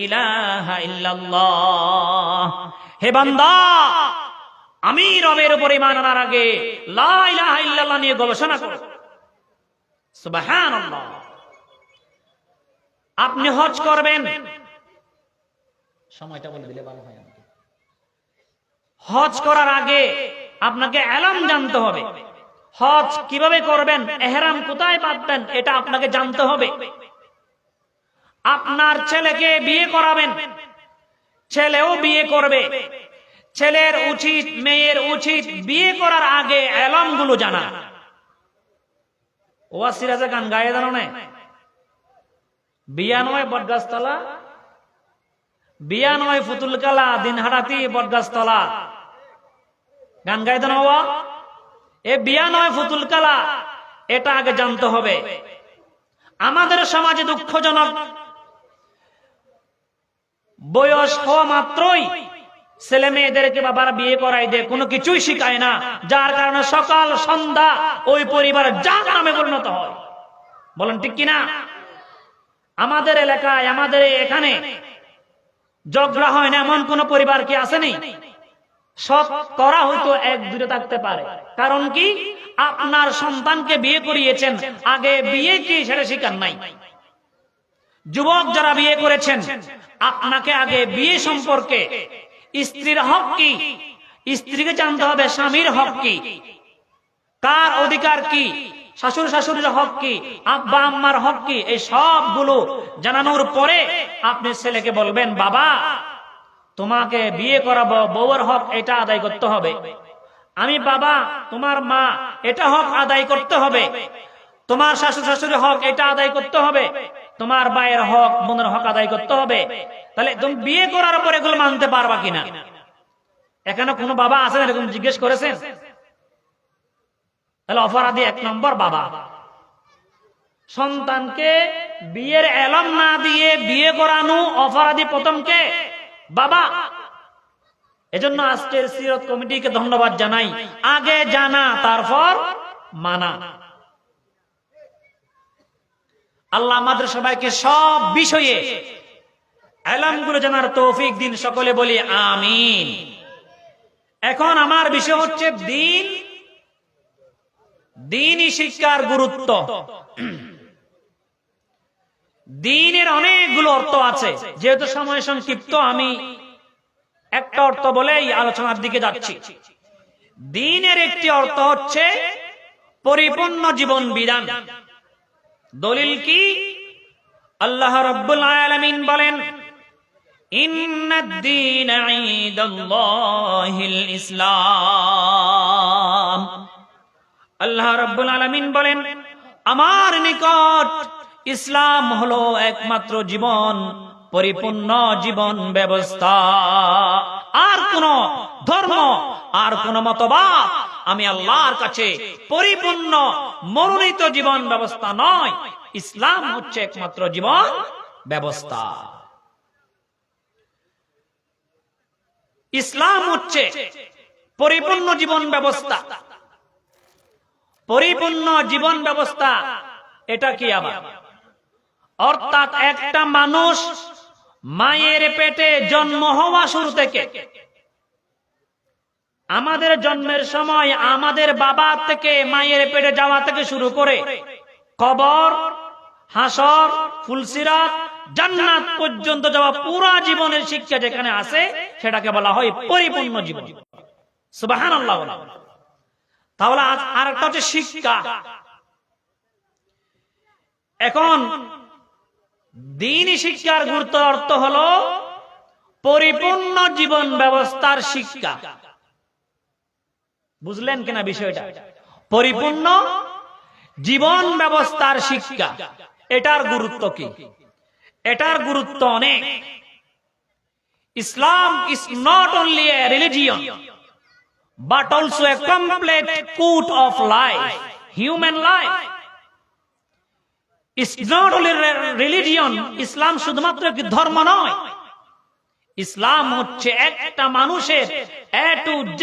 ইলাহা ইল্লাল্লাহ। হে বান্দা, আমি রবের উপর ঈমান আনার আগে লা ইলাহা ইল্লাল্লাহ নিয়ে গবেষণা করো। সুবহানাল্লাহ। আপনি হজ করবেন, সময়টা বলে দিলে ভালো হয়। হজ করার আগে আপনাকে ইলম জানতে হবে। হজ কিভাবে করবেন, ইহরাম কোথায় বাঁধবেন, এটা আপনাকে জানতে হবে। আপনার ছেলেকে বিয়ে করাবেন, ছেলেও বিয়ে করবে। ছেলের উচিত, মেয়ের উচিত বিয়ে করার আগে ইলম গুলো জানা। ওয়া সিরাজে গান গায়ে জানো না? বিয়া নয় বটগাছতলা, বিয়া নয় ফুতুলকালা, দিনহাটাতি বটগাছতলা, গান গায়ে জানো? এ বিয়া নয় ফুতুলকালা, এটা আগে জানতে হবে। আমাদের সমাজে দুঃখজনক, বয়স হওয়া মাত্রই ছেলে মেয়েদেরকে বাবারা বিয়ে করাই দেয়, কোনো কিছুই শিখায় না, যার কারণে সকাল সন্ধ্যা ওই পরিবার যার নামে পরিণত হয়। বলেন ঠিক কিনা? আমাদের এলাকায়, আমাদের এখানে ঝগড়া হয় না এমন কোন পরিবার কি আসেনি? সৎ করা হয়তো এক দুটো থাকতে পারে। কারণ কি? আপনার সন্তানকে বিয়ে করিয়েছেন, আগে বিয়ে কি সেটা শিখান নাই। যুবক যারা বিয়ে করেছেন, আপনাকে আগে বিয়ে সম্পর্কে, স্ত্রীর হক কি, স্ত্রীকে জানতে হবে, স্বামীর হক কি, কার অধিকার কি, শাশুড়ি শাশুড়ির হক কি, আব্বা আম্মার হক কি, এই সবগুলো জানানোর পরে আপনি ছেলেকে বলবেন, বাবা তোমাকে বিয়ে করাবো, বউয়ের হক এটা আদায় করতে হবে। আমি বাবা, তোমার মা, এটা হক আদায় করতে হবে। তোমার শাশুড়ি শাশুড়ির হক এটা আদায় করতে হবে। তোমার ভাইয়ের হক, বোনের হক আদায় করতে হবে। তাহলে তুমি বিয়ে করার পর এগুলো মানতে পারবা কিনা? এখানে কোনো বাবা আছেন এরকম জিজ্ঞেস করেছেন? তাহলে অপরাধী এক নম্বর বাবা। সন্তানকে বিয়ের ইলম না দিয়ে বিয়ে করানো অপরাধী প্রথমকে বাবা। এজন্য আজকের সিরাত কমিটিকে ধন্যবাদ জানাই, আগে জানা তারপর মানা। আল্লাহ আমাদের সবাইকে সব বিষয়ে ইলমগুলো জানার তৌফিক দিন, সকলে বলি আমিন। এখন আমার বিষয় হচ্ছে দ্বীন, দ্বীনি শিক্ষার গুরুত্ব। দ্বীনের অনেকগুলো অর্থ আছে, যেহেতু সময় সংক্ষিপ্ত আমি একটা অর্থ বলেই আলোচনার দিকে যাচ্ছি। দ্বীনের একটি অর্থ হচ্ছে পরিপূর্ণ জীবন বিধান। দলিল কি? আল্লাহ রাব্বুল আলামিন বলেন, ইন্নাদ-দীনা ইনদাল্লাহিল ইসলাম। আল্লাহ রাব্বুল আলামিন বলেন, আমার নিকট ইসলাম হলো একমাত্র জীবন, পরিপূর্ণ জীবন ব্যবস্থা। আর কোন ধর্ম, আর কোন মতবাদ আমি আল্লাহর কাছে পরিপূর্ণ মনোনীত জীবন ব্যবস্থা নয়। ইসলাম হচ্ছে একমাত্র জীবন ব্যবস্থা। ইসলাম হচ্ছে পরিপূর্ণ জীবন ব্যবস্থা। পরিপূর্ণ জীবন ব্যবস্থা এটা কি আবার? অর্থাৎ একটা মানুষ মায়ের পেটে জন্ম হওয়া শুরু থেকে, আমাদের জন্মের সময় আমাদের বাবা থেকে মায়ের পেটে যাওয়া থেকে শুরু করে কবর, হাসর, ফুলসিরাত, জান্নাত পর্যন্ত যাওয়া পুরা জীবনের শিক্ষা যেখানে আছে সেটাকে বলা হয় পরিপূর্ণ জীবন। সুবহানাল্লাহ। তাহলে আর একটা হচ্ছে শিক্ষা। এখন দ্বীনি শিক্ষার গুরুত্ব অর্থ হলো পরিপূর্ণ জীবন ব্যবস্থার শিক্ষা। বুঝলেন কিনা বিষয়টা? পরিপূর্ণ জীবন ব্যবস্থার শিক্ষা, এটার গুরুত্ব কি? এটার গুরুত্ব অনেক। Islam is not only a religion but also a complete code of life, human life. It's not only religion, ইসলাম শুধুমাত্র একটি ধর্ম নয়। ইসলাম হচ্ছে একটা মানুষের A to Z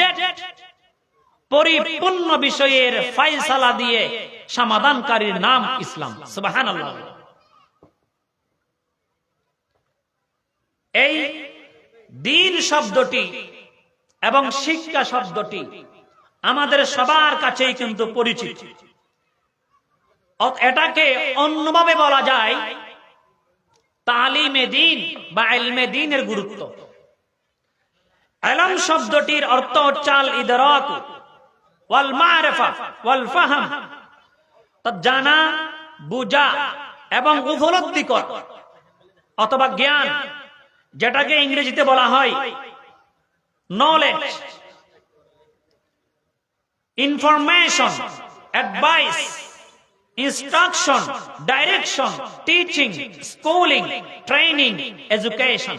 পরিপূর্ণ বিষয়ের ফয়সালা দিয়ে সমাধানকারীর নাম ইসলাম। সুবহানাল্লাহ। এই দিন শব্দটি এবং শিক্ষা শব্দটি আমাদের সবার কাছেই কিন্তু পরিচিত। এটাকে অন্যভাবে বলা যায় তালিমে দিন বা ইলমে দিনের গুরুত্ব। ইলম শব্দটির অর্থ হচ্ছে আল ইদরাক ওয়াল মারিফা ওয়াল ফাহম, জানা, বুঝা এবং উপলব্ধি করা অথবা জ্ঞান, যেটাকে ইংরেজিতে বলা হয় knowledge, information, advice, instruction, direction, teaching, schooling, training, education.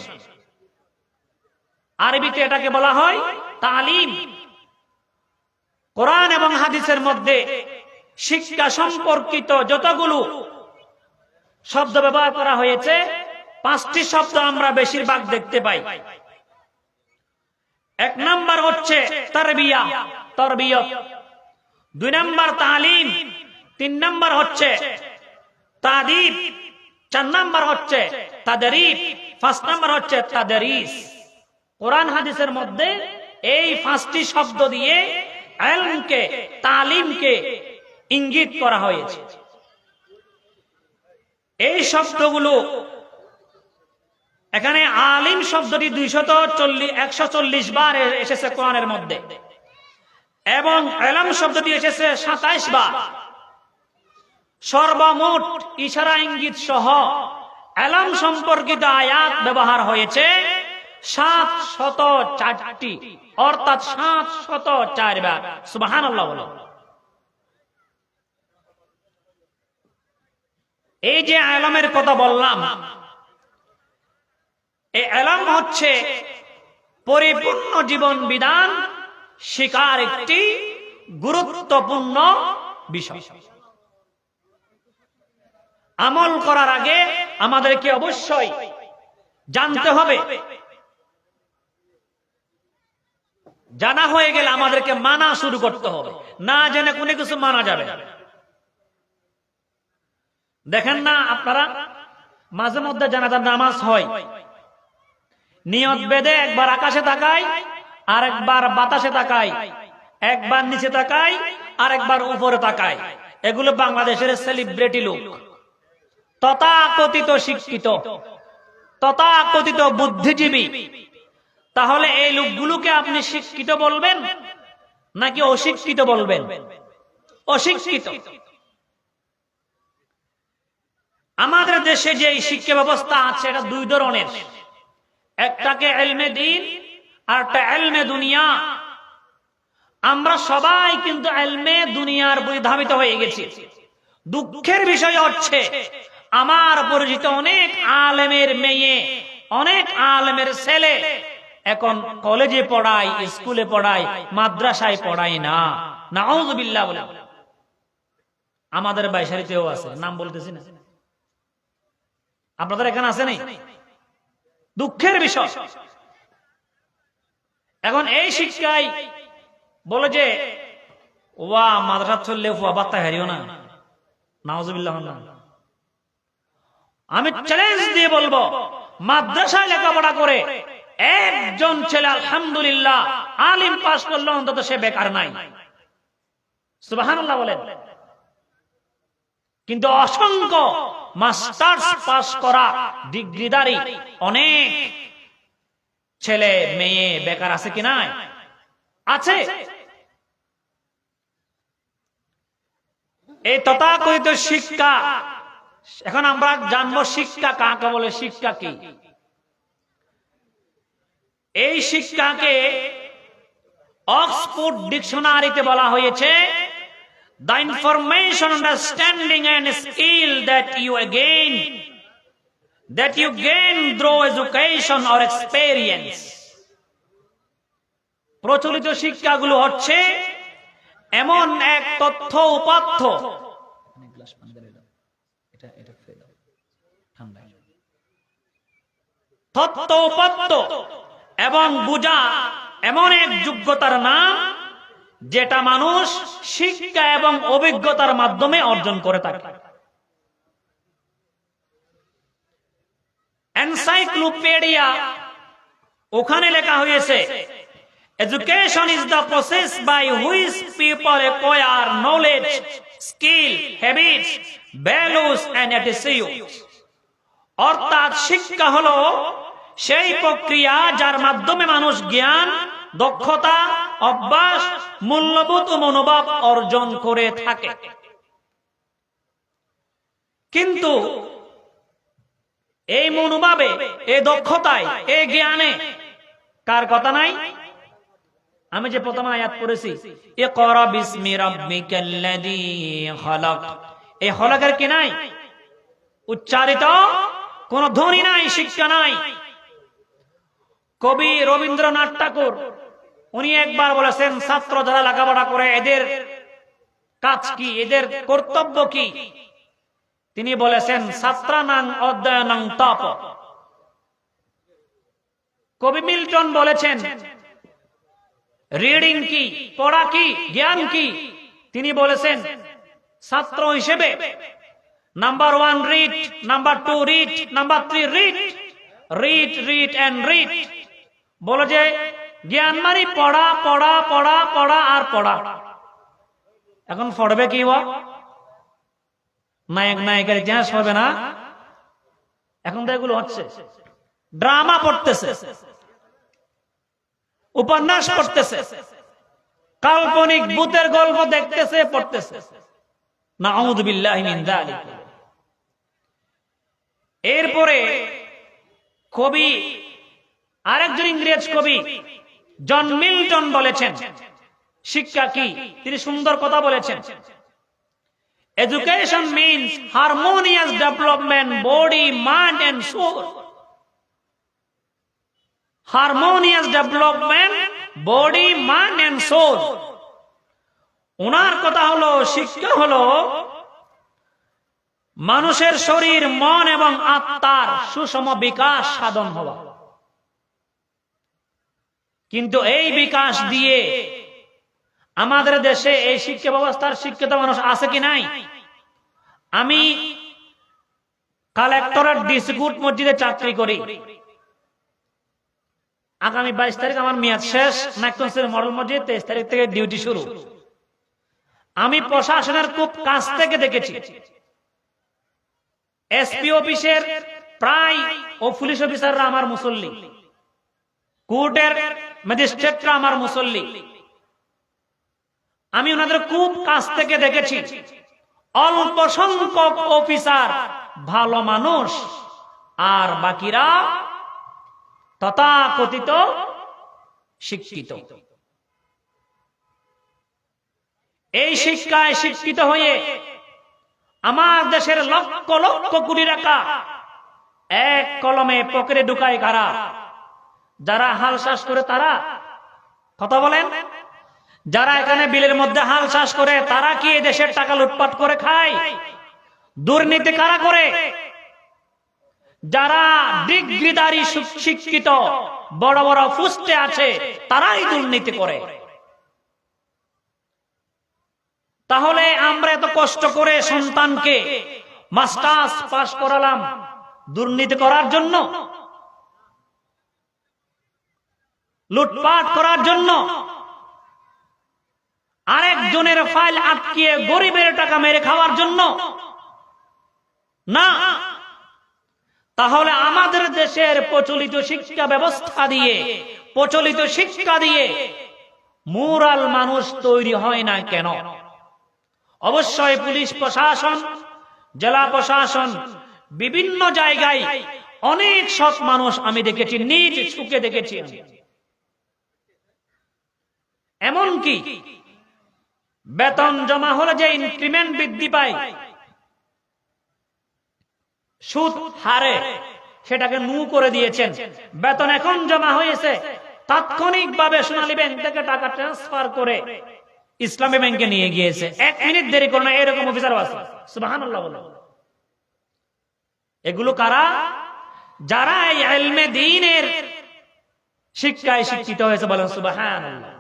আরবিতে এটাকে বলা হয় তালিম। কোরআন এবং হাদিসের মধ্যে শিক্ষা সম্পর্কিত যতগুলো শব্দ ব্যবহার করা হয়েছে, 5টি শব্দ আমরা বেশিরভাগ দেখতে পাই। 1 নাম্বার হচ্ছে তারবিয়া, তরবিয়ত। 2 নাম্বার তালিম। 3 নাম্বার হচ্ছে তাদিব। 4 নাম্বার হচ্ছে তাদরিব। 5 নাম্বার হচ্ছে তাদরিস। কোরআন হাদিসের মধ্যে এই 5টি শব্দ দিয়ে ইলমকে, তালিমকে ইঙ্গিত করা হয়েছে। এই শব্দগুলো এখানে আলিম শব্দটি 140 বার এসেছে কোরআনের মধ্যে, এবং ইলম শব্দটি এসেছে 27 বার। সর্বমোট ইশারা ইঙ্গিত সহ ইলম সম্পর্কিত আয়াত ব্যবহার হয়েছে 704টি, অর্থাৎ 704 বার। সুবহানাল্লাহ বলো। এই যে ইলমের কথা বললাম, এই ইলম হচ্ছে পরিপূর্ণ জীবন বিধান শিকার একটি গুরুত্বপূর্ণ বিষয়। আমল করার আগে আমাদেরকে অবশ্যই জানতে হবে, জানা হয়ে গেলে আমাদেরকে মানা শুরু করতে হবে। না জেনে কোনো কিছু মানা যাবে না। দেখেন না আপনারা, মাঝে মধ্যে জানাজার নামাজ হয়, নিয়ত বেঁধে একবার আকাশে তাকায়, আর একবার বাতাসে তাকায়, একবার নিচে তাকায়, আর একবার উপরে তাকায়। এগুলো বাংলাদেশের সেলিব্রিটি লোক, তথাকথিত শিক্ষিত, তথাকথিত বুদ্ধিজীবী। তাহলে এই লোকগুলোকে আপনি শিক্ষিত বলবেন নাকি অশিক্ষিত বলবেন? অশিক্ষিত। আমাদের দেশে যে শিক্ষা ব্যবস্থা আছে এটা 2 ধরনের, একটাকে ইলমে দ্বীন আর একটা ইলমে দুনিয়া। আমরা সবাই কিন্তু ইলমে দুনিয়ার প্রতি ধাবিত হয়ে গেছি। দুঃখের বিষয় হচ্ছে আমার পরিচিত অনেক আলেমের মেয়ে, অনেক আলেমের ছেলে এখন কলেজে পড়ায়, স্কুলে পড়ায়, মাদ্রাসায় পড়ায় না। নাউযুবিল্লাহ বলে। আমাদের বাইশারিতেও আছে, নাম বলতেছি না, আপনাদের এখানে আছে নাই? দুঃখের বিষয়। এখন এই শিক্ষায় বলে যে ওয়া মাদ্রাসা চললে বার্তা হারিও না। নাউযুবিল্লাহ। আমি চ্যালেঞ্জ দিয়ে বলবো, মাদ্রাসায় লেখাপড়া করে একজন ছেলে আলহামদুলিল্লাহ আলিম পাস করলো, অন্তত সে বেকার নাই। সুবহানাল্লাহ বলেন। কিন্তু অসংখ্য মাস্টার্স পাস করা ডিগ্রিধারী অনেক ছেলে মেয়ে বেকার আছে কি নাই? আছে। এই তথাকথিত শিক্ষা, এখন আমরা জানবো শিক্ষা কাকে বলে, শিক্ষা কি। এই শিক্ষাকে অক্সফোর্ড ডিকশনারিতে বলা হয়েছে the information, understanding and skill that you gain through education or experience. প্রচলিত শিক্ষাগুলো হচ্ছে এমন এক তথ্য উপাত্ত, তথ্য উপাত্ত এবং বুঝা এমন এক যোগ্যতার নাম যেটা মানুষ শিক্ষা এবং অভিজ্ঞতার মাধ্যমে অর্জন করে থাকে। এনসাইক্লোপিডিয়া, ওখানে লেখা হয়েছে education is the process by which people acquire knowledge, skill, habits, values and attitudes. অর্থাৎ শিক্ষা হলো সেই প্রক্রিয়া যার মাধ্যমে মানুষ জ্ঞান, দক্ষতা, অভ্যাস, মূল্যবোধ ও মনোভাব অর্জন করে থাকে। কিন্তু এই মনোভাবে, এই দক্ষতায়, এই জ্ঞানে কার কথা নাই? আমি যে প্রথম আয়াত পড়েছি, ইকরা বিসমি রাব্বিকাল্লাযী খালাক, এই খলাকের কি নাই? উচ্চারিত কোন ধ্বনি নাই, শিক্ষা নাই। কবি রবীন্দ্রনাথ ঠাকুর উনি একবার বলেছেন, ছাত্র যারা লেখাপড়া করে এদের কাজ কি, এদের কর্তব্য কি? তিনি বলেছেন, ছাত্রানাং অধ্যয়নং তপ। কবি মিল্টন বলেছেন, রিডিং কি, পড়া কি, জ্ঞান কি? তিনি বলেছেন, ছাত্র হিসেবে number 1 read, number 2 read, number 3 read, read read and read. বলে যে জ্ঞান মানে পড়া, পড়া, পড়া, পড়া আর পড়া। এখন পড়বে কি? নায়ক নায়িকার ইতিহাস হবে না? এখন তো এগুলো হচ্ছে, ড্রামা পড়তেছে, উপন্যাস পড়তেছে, কাল্পনিক ভূতের গল্প দেখতেছে, পড়তেছে। নাউযু বিল্লাহি মিন যালিক। এরপরে কবি, আরেকজন ইংরেজ কবি জন মিল্টন বলেছেন শিক্ষা কি? তিনি সুন্দর কথা বলেছেন, education means harmonious development body, mind and soul. Harmonious development body, mind and soul. ওনার কথা হলো শিক্ষা হলো মানুষের শরীর, মন এবং আত্মার সুষম বিকাশ সাধন হওয়া। কিন্তু এই বিকাশ দিয়ে আমাদের দেশে এই শিক্ষা ব্যবস্থার শিক্ষিত মানুষ আছে কি নাই? আমি কালেক্টরেট ডিস্ট্রিক্ট মসজিদে চাকরি করি। আগামী 22 তারিখ আমার মেয়াদ শেষ। নাকতনসির মডেল মসজিদ 23 তারিখ থেকে ডিউটি শুরু। আমি প্রশাসনের খুব কাছ থেকে দেখেছি, এসপি অফিসের প্রায় ও পুলিশ অফিসাররা আমার মুসল্লি, কোর্টের ম্যাজিস্ট্রেটরা আমার মুসল্লি। আমি ওনাদের খুব কাছ থেকে দেখেছি। অল্প সংখ্যক অফিসার ভালো মানুষ, আর বাকিরা তথাকথিত শিক্ষিত। এই শিক্ষায় শিক্ষিত হয়ে আমার দেশের লক্ষ লক্ষ কোটি টাকা এক কলমে পকেটে ঢুকায় কারা? যারা হাল চাষ করে তারা। কথা বলেন, যারা এখানে বিলের মধ্যে হাল চাষ করে তারা কি এই দেশের টাকা লুটপাট করে খায়? দুর্নীতি কারা করে? যারা ডিগ্রিধারী শিক্ষিত বড় বড় পোস্টে আছে তারাই দুর্নীতি করে। তাহলে আমরা এত কষ্ট করে সন্তানকে মাস্টার্স পাস করালাম দুর্নীতি করার জন্য, লুটপাট করার জন্য, আরেকজনের ফাইল আটকিয়ে গরিবের টাকা মেরে খাওয়ার জন্য না। তাহলে আমাদের দেশের প্রচলিত শিক্ষা ব্যবস্থা দিয়ে, প্রচলিত শিক্ষা দিয়ে মোরাল মানুষ তৈরি হয় না কেন? অবশ্যই পুলিশ প্রশাসন, জেলা প্রশাসন, বিভিন্ন জায়গায় অনেক সৎ মানুষ আমি দেখেছি, নিজ চোখে দেখেছি। এমনকি বেতন জমা হলে যে ইনক্রিমেন্ট বৃদ্ধি পায় সুদ হারে, সেটাকে নু করে দিয়েছেন। বেতন এখন জমা হয়েছে, তাৎক্ষণিকভাবে সোনালী ব্যাংক থেকে টাকা ট্রান্সফার করে ইসলামী ব্যাংকে নিয়ে গিয়েছে। 1 মিনিট দেরি করে না, এরকম অফিসারও আছে। সুবহানাল্লাহ বলে। এগুলো কারা? যারা এই ইলমে দ্বীনের শিক্ষায় শিক্ষিত হয়েছে। বলেন সুবহানাল্লাহ।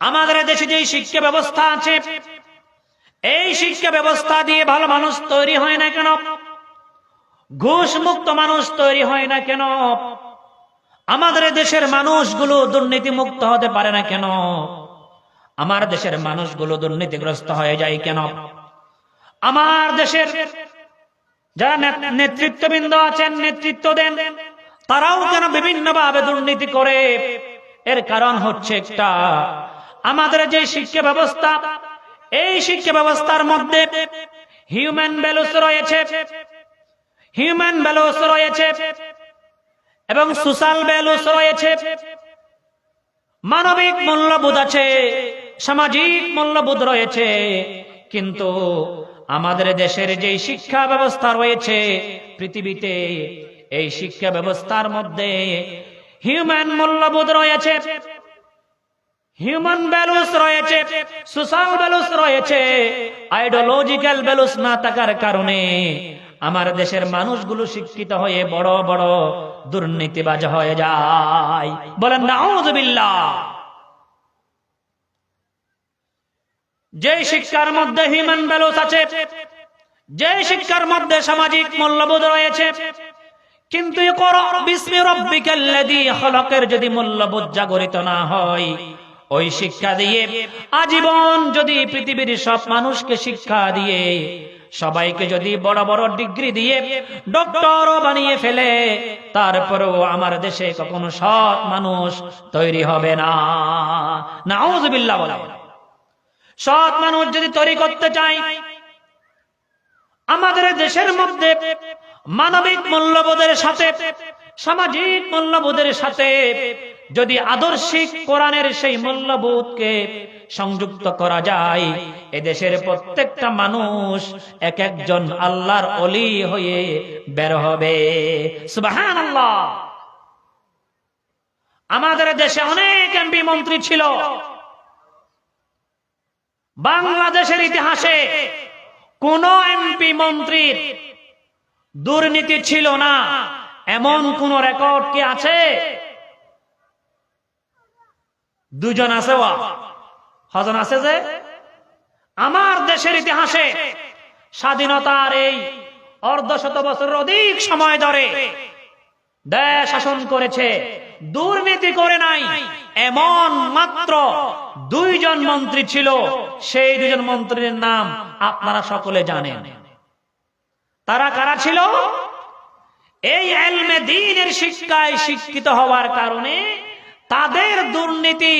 আমাদের দেশে যে শিক্ষা ব্যবস্থা আছে, এই শিক্ষা ব্যবস্থা দিয়ে ভালো মানুষ তৈরি হয় না কেন? ঘুষ মুক্ত মানুষ তৈরি হয় না কেন? আমাদের দেশের মানুষগুলো দুর্নীতি মুক্ত হতে পারে না কেন? আমার দেশের মানুষগুলো দুর্নীতিগ্রস্ত হয়ে যায় কেন? আমার দেশের যারা নেতৃত্ববৃন্দ আছেন, নেতৃত্ব দেন, তারাও কেন বিভিন্নভাবে দুর্নীতি করে? এর কারণ হচ্ছে একটা, আমাদের যে শিক্ষা ব্যবস্থা, এই শিক্ষা ব্যবস্থার মধ্যে হিউম্যান ভ্যালুস রয়েছে, হিউম্যান ভ্যালুস রয়েছে এবং সোশ্যাল ভ্যালুস রয়েছে, মানবিক মূল্যবোধ আছে, সামাজিক মূল্যবোধ রয়েছে। কিন্তু আমাদের দেশের যে শিক্ষা ব্যবস্থা রয়েছে পৃথিবীতে, এই শিক্ষা ব্যবস্থার মধ্যে হিউম্যান মূল্যবোধ রয়েছে, হিউম্যান ভ্যালুস রয়েছে, সোশ্যাল ভ্যালুস রয়েছে। আইডিওলজিক্যাল ভ্যালুস না থাকার কারণে আমার দেশের মানুষগুলো শিক্ষিত হয়ে বড় বড় দুর্নীতিবাজ হয়ে যায়। বলেন নাউযুবিল্লাহ। যে শিক্ষার মধ্যে হিউম্যান ভ্যালুস আছে, যে শিক্ষার মধ্যে সামাজিক মূল্যবোধ রয়েছে, কিন্তু ইকরা বিসমি রাব্বিকাল্লাযী খলাকের যদি মূল্যবোধ জাগরিত না হয়, ওই শিক্ষা দিয়ে আজীবন যদি পৃথিবীর সব মানুষকে শিক্ষা দিয়ে সবাইকে যদি বড় বড় ডিগ্রি দিয়ে ডক্টরও বানিয়ে ফেলে, তারপরেও আমার দেশে কখনো সৎ মানুষ তৈরি হবে না। নাউযুবিল্লাহ। বলা সৎ মানুষ যদি তৈরি করতে চাই, আমাদের দেশের মধ্যে মানবিক মূল্যবোধের সাথে সামাজিক মূল্যবোধের সাথে যদি আদর্শিক কোরআনের সেই মূল্যবোধকে সংযুক্ত করা যায়, এদেশের প্রত্যেকটা মানুষ এক একজন আল্লাহর ওলি হয়ে বের হবে। সুবহানাল্লাহ। আমাদের দেশে অনেক এমপি মন্ত্রী ছিল। বাংলাদেশের ইতিহাসে কোন এমপি মন্ত্রীর দুর্নীতি ছিল না এমন কোন রেকর্ড কি আছে? দুজন আছে, হজন আছে। যে আমার দেশের ইতিহাসে স্বাধীনতার এই অর্ধশত বছরের অধিক সময় ধরে দেশ শাসন করেছে, দুর্নীতি করে নাই এমন মাত্র দুইজন মন্ত্রী ছিল। সেই দুজন মন্ত্রীর নাম আপনারা সকলে জানেন। তারা কারা ছিল? এই ইলমে দ্বীনের শিক্ষায় শিক্ষিত হওয়ার কারণে তাদের দুর্নীতি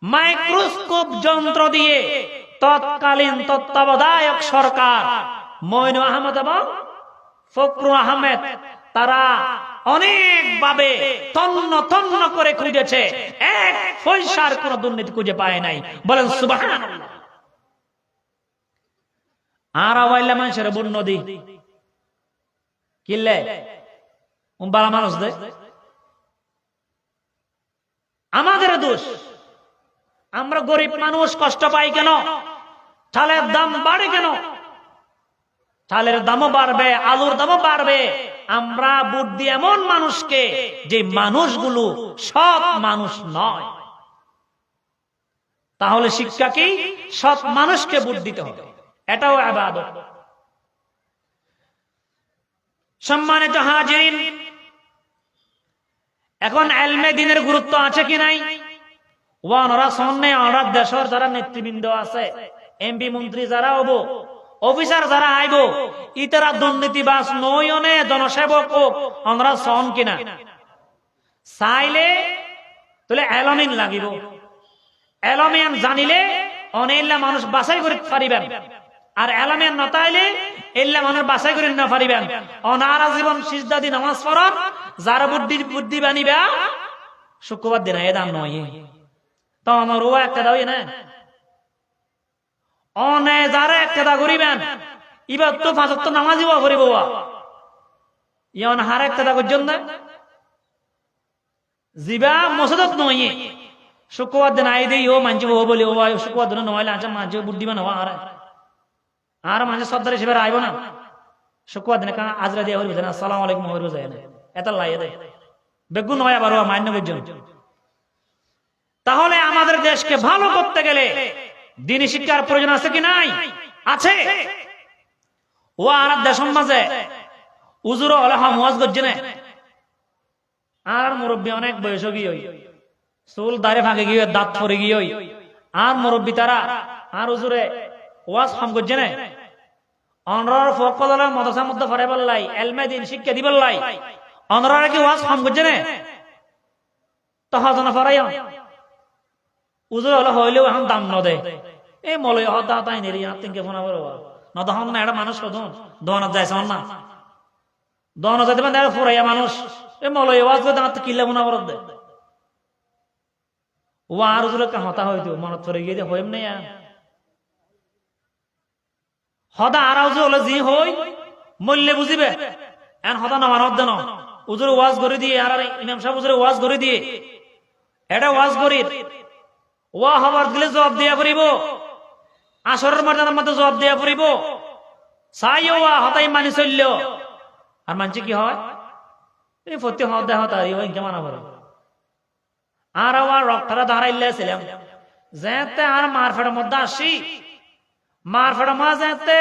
মাইক্রোস্কোপ যন্ত্র দিয়ে তৎকালীন তত্ত্বাবধায়ক সরকার মঈনু আহমদ এবং ফখরুল আহমেদ তারা অনেকভাবে তন্ন তন্ন করে খুঁজেছে, এক পয়সার কোন দুর্নীতি খুঁজে পায় নাই। বলেন সুবহানাল্লাহ। আর আওয়াইলা মানুষের বন্য নদী কিনলে বালা মানুষ দে আমাদের দোষ। আমরা গরিব মানুষ কষ্ট পাই কেন? চালের দাম বাড়ে কেন? চালের দামও বাড়বে, আলুর দামও বাড়বে। আমরা ভোট দিই এমন মানুষকে যে মানুষগুলো সৎ মানুষ নয়। তাহলে শিক্ষা কি? সৎ মানুষকে ভোট দিতে হবে, এটাও ইবাদত। সম্মানিত হাজিরিন, এখন ইলমে দ্বীনের গুরুত্ব আছে কি নাই? ওরা সামনে আমরা দেশের যারা নেতৃবৃন্দ আছে, এমপি মন্ত্রী যারা হবো, অফিসার যারা আইব, ইতারা দুর্নীতিবাজ নয়নে জনসেবক হোক, আমরা সন কিনা চাইলে তাহলে এলমিন লাগিব। এলমিন জানিলে অনেল্লা মানুষ বাছাই করে পারিবেন, আর এলমিন নতাইলে এল্লা মানুষ বাছাই করে না পারিবেন। অনারা জীবন সিজদা দি নামাজ পড়ার যারা বুদ্ধি বানিবা শুক্রবার দিন এ দাম নয় তো আমার ও একটা দাও না অনে যারা একটা করিবেন এবার তো পাঁচক তো নামাজ করিব ইয়ন হার একটা করছেন না জিবা মসদত নয় শুক্রবার দিন আই দেই ও মানছি ও বলি ও শুক্রবার দিন নহলে আচ্ছা মানছি বুদ্ধি বানাবো আর মাঝে সর্দার হিসেবে আইব না শুক্রবার দিনে কারণ আজরা দিয়ে হইব না আসসালামু আলাইকুম হইব যায় না এত লাইয়ে দেয় বেগুন নয় আবার মান্য করছেন। তাহলে আমাদের দেশকে ভালো করতে গেলে দ্বীনি শিক্ষার প্রয়োজন আছে কি নাই? আছে। ও আর দেশের মাঝে উজুর হলে হামওয়াজ করছে না আর মুরব্বী অনেক বয়স গিয়ে চুল দাঁড়ে ভাঙে গিয়ে দাঁত ফরে গিয়ে আর মুরব্বী তারা আর উজুরে ওয়াজ হাম করছে না অনরার ফকল মাদ্রাসার মধ্যে ফরে বললাই এলমে দিন শিক্ষা দি বললাই অনরার কি ওয়াজ হাম করছে না তো হাজনা ফরাই উজুর হলে হইলেও এখন দাম ন দে এই মলয় হতা তাই নেই তিনকে ফোনা বলো না তখন না এটা মানুষ কত দোয়ানত যাইছে না দোয়ানত যাইতে মানে ফুরাইয়া মানুষ এই মলয় ওয়াজ করে দাঁত কিল্লা ফোনা বরত দে ও আর উজুরে হতা হইতো মনত পড়ে গিয়ে হইম নেই হদা আর উজু হলে জি হই মূল্যে বুঝিবে এন হদা না মানত দেন উজুরে ওয়াজ করে দিয়ে আর ইমাম সাহেব উজুরে ওয়াজ করে দিয়ে এটা ওয়াজ করি ওয়া হবার দিলে জবাব দিয়া পড়িব আসরের মর্যাদার মধ্যে জবাব দিয়া পড়িব চাইও ওয়া হতাই মানি চলল আর মানছি কি হয় এই ফতি হদা হতা ওই কেমন পড়ে আর আমার রক্তটা দাঁড়াইলেছিলাম যেতে আর মারফেটের মধ্যে আসি মারফেটের মাঝে যেতে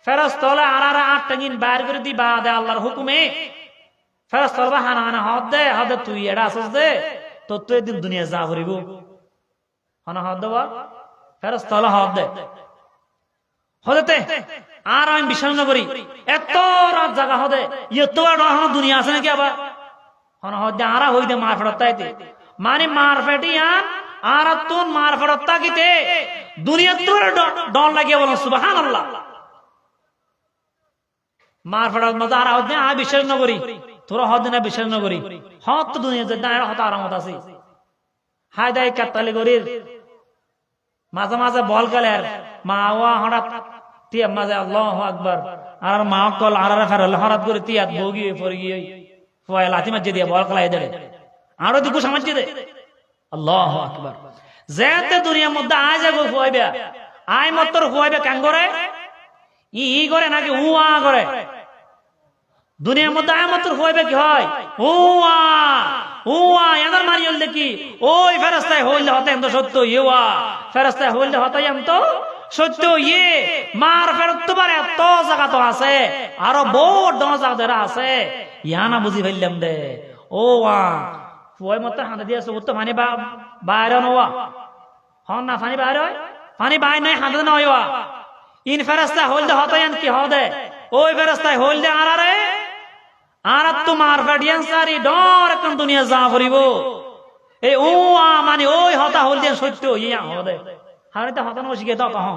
ফেরস্তলে আর আট টাঙ্গিন বাইর করে দি বা দে আল্লাহর হুকুমে ফেরস্তল বা হানা হানা হদ দে তুই এটা আসস দে তোর তো একদিন দুনিয়া যা ভরিব হানা হদ দেবা ফেরস্তলে হদ দে হদেতে আর আমি বিশ্বাস না করি এত রাত জায়গা হদে এত দুনিয়া আছে নাকি আবার হানা হদ দে আরা হই দে মারফেট তাইতে মানে মারফেটি আর তোর মারফেট তাকিতে দুনিয়া তোর ডর লাগিয়ে বলো সুবহানাল্লাহ মারফেটার মধ্যে আর হদ আমি বিশ্বাস না করি তোরা হদ না বিশ্বাস না করি হদ তো দুনিয়া না হত আরামত আছে হায় দায় কাতালি করির মাঝে মাঝে বল গেলের মা ওয়া হঠাৎ তিয়া মাঝে আল্লাহু আকবার আর মা কল আর ফেরল হঠাৎ করে তিয়াত বগি পড়ে গিয়ে ফয় লাথি মাঝে দিয়ে বল খেলাই দেয় আরো দুঃখ সমাজ দে আল্লাহু আকবার যেতে দুনিয়ার মধ্যে আয় যাবো ফুয়াইবে আয় মত্তর ফুয়াইবে কাং করে ই করে নাকি উয়া করে দুনিয়ার মধ্যে আয় মত্তর ফুয়াইবে কি হয় উয়া উয়া এনার মারি হল দেখি ওই ফেরেশতায় হইলে হতে এম তো সত্য ইয়া ফেরেশতায় হইলে হতে এম তো সত্য ইয়ে মার ফেরত তো পারে এত জায়গা তো আছে আরো বহুত জায়গা আছে ইয়া না বুঝি ফেললাম দে ও ওয়া ফুয়াই মতো হাতে দিয়েছে ও তো পানি বাইরে নোয়া হন না পানি বাইরে পানি বাইর নাই হাতে নয় ইন ফেরেশতা হইলে হতে কি হদে ওই ফেরেশতায় হইলে আরারে আর তোমার ফেডিয়ান সারি ডর কোন দুনিয়া যা ভরিব এই ও মানে ওই হতা হইলে সত্য ইয়া হদে হারিতে হতা নশিকে তো কহ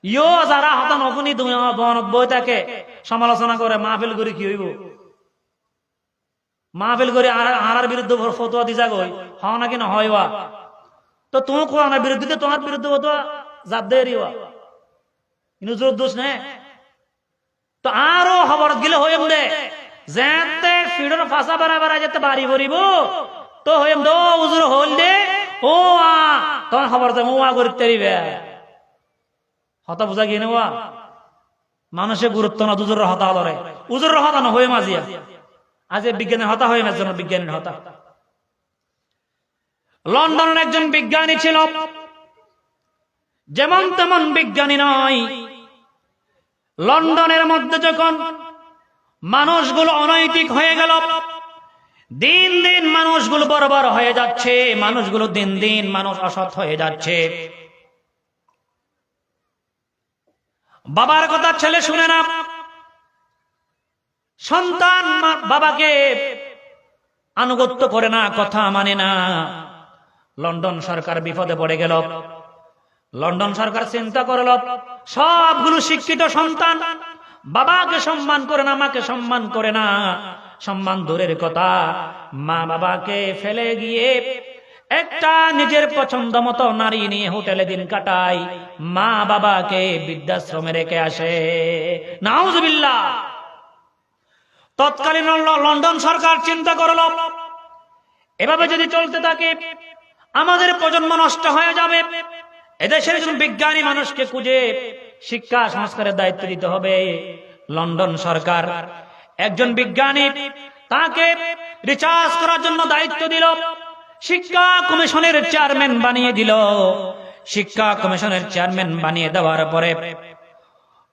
ইয়ো যারা হতা নকুনি দুনিয়া বনত বই থাকে সমালোচনা করে মাহফিল করে কি হইব মাহফিল করে আর বিরুদ্ধে ফতোয়া দিছা গই হ নাকি না হয় তো তুমি কোরআনের বিরুদ্ধে তোমার বিরুদ্ধে ফতোয়া জাত দেরিওয়া ইনুজুর দোষ নে তো আরো খবর গেলে হইম দে যেতে ফিডর ফাঁসা বাড়া যেতে বাড়ি ভরিব তো হইম দো উজুর হল দে ও তখন খবর দে মুয়া করি তেরিবে হতা বুঝা গিয়ে নেওয়া মানুষের গুরুত্ব না উজুর হতা হলরে উজুর হতা না হয়ে মাজিয়া আজ বিজ্ঞানের হতা হয়ে মাঝে বিজ্ঞানীর হতা লন্ডনের একজন বিজ্ঞানী ছিল যেমন তেমন বিজ্ঞানী নয় লন্ডনের মধ্যে যখন মানুষগুলো অনৈতিক হয়ে গেল দিন দিন মানুষগুলো বড় হয়ে যাচ্ছে মানুষগুলো দিন দিন মানুষ অসৎ হয়ে যাচ্ছে বাবার কথা ছেলে শুনে না সন্তান বাবাকে আনুগত্য করে না কথা মানে না লন্ডন সরকার বিপদে পড়ে গেল লন্ডন সরকার চিন্তা করল সবগুলো শিক্ষিত সন্তান বাবাকে সম্মান করে না মাকে সম্মান করে না সম্মান দূরের কথা মা বাবাকে ফেলে গিয়ে একটা নিজের পছন্দ মতো নারী নিয়ে হোটেলে দিন কাটায় মা বাবাকে বৃদ্ধাশ্রমে রেখে আসে নাউজুবিল্লাহ তৎকালীন লন্ডন সরকার চিন্তা করল এভাবে যদি চলতে থাকে আমাদের প্রজন্ম নষ্ট হয়ে যাবে এদেশের একজন বিজ্ঞানী মানুষকে খুঁজে শিক্ষা সংস্কারের দায়িত্ব দিতে হবে লন্ডন সরকার একজন বিজ্ঞানী তাকে রিসার্চ করার জন্য দায়িত্ব দিল শিক্ষা কমিশনের চেয়ারম্যান বানিয়ে দিল শিক্ষা কমিশনের চেয়ারম্যান বানিয়ে দেওয়ার পরে